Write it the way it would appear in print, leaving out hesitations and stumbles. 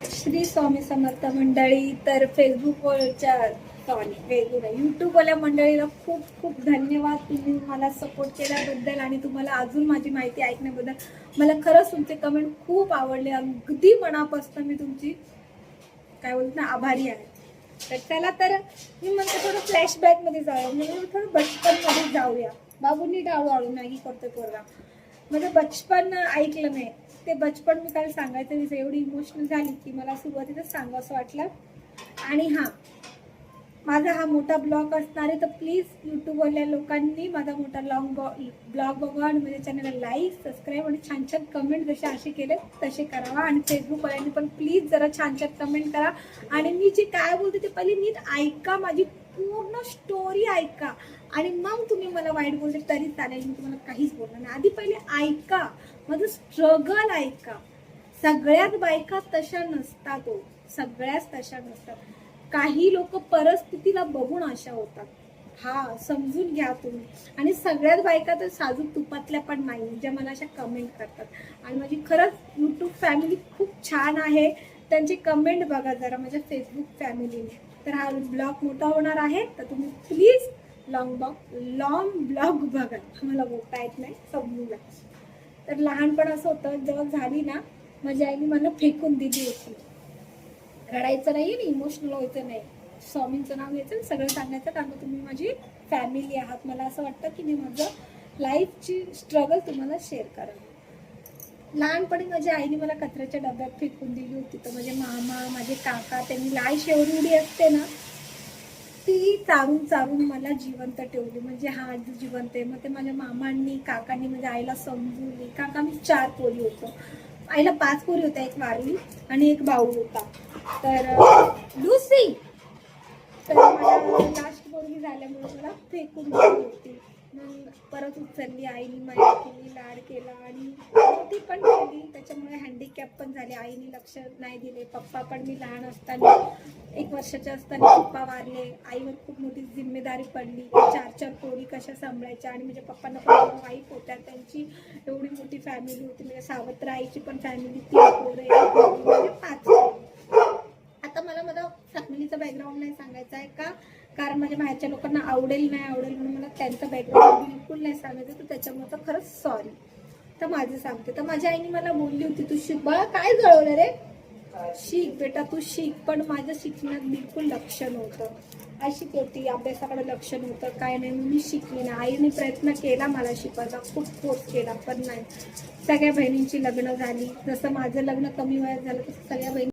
श्री स्वामी समर्थ मंडळी. तर फेसबुकवरच्या युट्यूबवाल्या मंडळीला खूप खूप धन्यवाद. तुम्ही मला सपोर्ट केल्याबद्दल आणि तुम्हाला अजून माझी माहिती ऐकण्याबद्दल. मला खरंच तुमचे कमेंट खूप आवडले. अगदी मनापासून मी तुमची काय बोलत ना आभारी आहे. तर चला, तर मी म्हणते थोडं फ्लॅशबॅक मध्ये जाऊया, म्हणजे थोडं बचपन मध्ये जाऊया. बाबूंनी डाळू नाही करतोय पोरगा. म्हणजे बचपन ऐकलं नाही ते बचपन मी काल सांगायचं मी एवढी इमोशनल झाली की मला सुरुवातीलाच सांगावं असं वाटलं. आणि हां, माझा हा मोठा ब्लॉग असणार आहे, तर प्लीज यूट्यूबवाल्या लोकांनी माझा मोठा ब्लॉग बघा आणि माझ्या चॅनलला लाईक, सबस्क्राईब आणि छान छान कमेंट जसे असे केले तसे करावा. आणि फेसबुकवाल्यांनी पण प्लीज जरा छान छान कमेंट करा. आणि मी जे काय बोलते ते पहिले नीट ऐका, माझी पूर्ण स्टोरी ऐका आणि मग तुम्ही मला वाईट बोलते तरी चालेल, मी तुम्हाला काहीच बोलणार नाही. आधी पहिले ऐका, माझं स्ट्रगल ऐका. सगळ्याच बायका तशा नसतात, सगळ्याच तशा नसतात. काही लोक परिस्थितीला बघून अशा होतात, हा समजून घ्या तुम्ही. आणि सगळ्याच बायका तर साजूक तुपातल्या पण नाही ज्या मला अशा कमेंट करतात. आणि माझी खरंच यूट्यूब फॅमिली खूप छान आहे, त्यांची कमेंट बघा जरा माझ्या फेसबुक फॅमिलीने. तर हा ब्लॉग मोठा होणार आहे, तर तुम्ही प्लीज लॉंग ब्लॉग बघा. मला बोलता येत नाही, समजून घ्या. तर लहानपण असं होतं, जेव्हा झाली ना माझ्या आईने मला फेकून दिली होती. रडायचं नाही आणि इमोशनल व्हायचं नाही, स्वामींचं नाव घ्यायचं, सगळं सांगायचं, कारण तुम्ही माझी फॅमिली आहात. मला असं वाटतं की मी माझं लाईफची स्ट्रगल तुम्हाला शेअर करावी. लहानपणी माझ्या आईने मला कचऱ्याच्या डब्यात फेकून दिली होती. तर माझे मामा, माझे काका, त्यांनी लाय शेवरुडी असते ना ती चारून चारून मला जिवंत ठेवली. म्हणजे हा आज जिवंत आहे. मग ते माझ्या मामांनी, काकांनी माझ्या आईला समजून, काका मी 4 पोरी होतो, आईला 5 पोरी होत्या, एक वारली आणि एक भाऊ होता. तर लुसी, तर मला लास्ट पोरगी झाल्यामुळे मला फेकून दिली होती. मग परत उचलली आईने, माया केली, लाड केला आणि मोठी पण केली. त्याच्यामुळे हँडिकॅप पण झाले, आईने लक्ष नाही दिले. पप्पा पण मी लहान असताना 1 वर्षाच्या असताना पप्पा वारले. आईवर खूप मोठी जिम्मेदारी पडली, 4 पोरी कशा सांभाळायच्या. आणि माझ्या पप्पांना पण वाईफ होत्या, त्यांची एवढी मोठी फॅमिली होती. म्हणजे सावत्र आईची पण फॅमिली, 3 पोरं, 1 मुलगी, म्हणजे 5 पोरं. आता मला माझा फॅमिलीचा बॅकग्राऊंड नाही सांगायचा आहे का, कारण माझ्या बाहेरच्या लोकांना आवडेल नाही आवडेल म्हणून मला त्यांचा बॅकग्राऊंड बिलकुल नाही सांगायचं. तर त्याच्यामुळे तर खरंच सॉरी. तर माझं सांगते, तर माझ्या आईने मला बोलली होती, तू शिक बाळा. काय जळवलं रे, शिक बेटा तू शिक. पण माझं शिकण्यात बिलकुल लक्ष नव्हतं. अशी होती, अभ्यासाकडे लक्ष नव्हतं, काय नाही. मी शिकली ना. आईने प्रयत्न केला मला शिकवायचा, खूप फोर्स केला, पण नाही. सगळ्या बहिणींची लग्न झाली. जसं माझं लग्न कमी वयात झालं तसं सगळ्या बहिणी